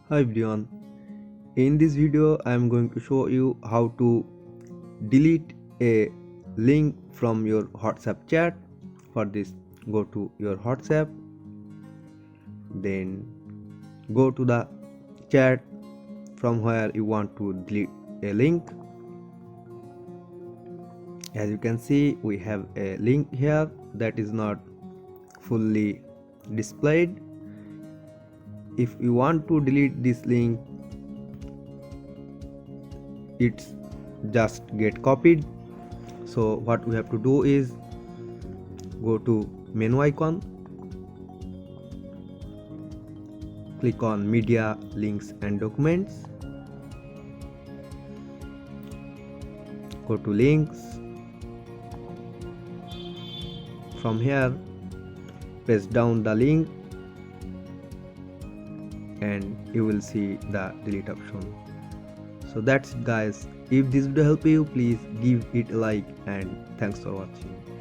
Hi everyone, in this video I am going to show you how to delete a link from your WhatsApp chat. For this, go to your WhatsApp, then go to the chat from where you want to delete a link. As you can see, we have a link here that is not fully displayed. If you want to delete this link, it's just get copied. So what we have to do is go to menu icon, click on media, links and documents, go to links. From here, press down the link and you will see the delete option. So that's it guys. If this video helped you, please give it a like and thanks for watching.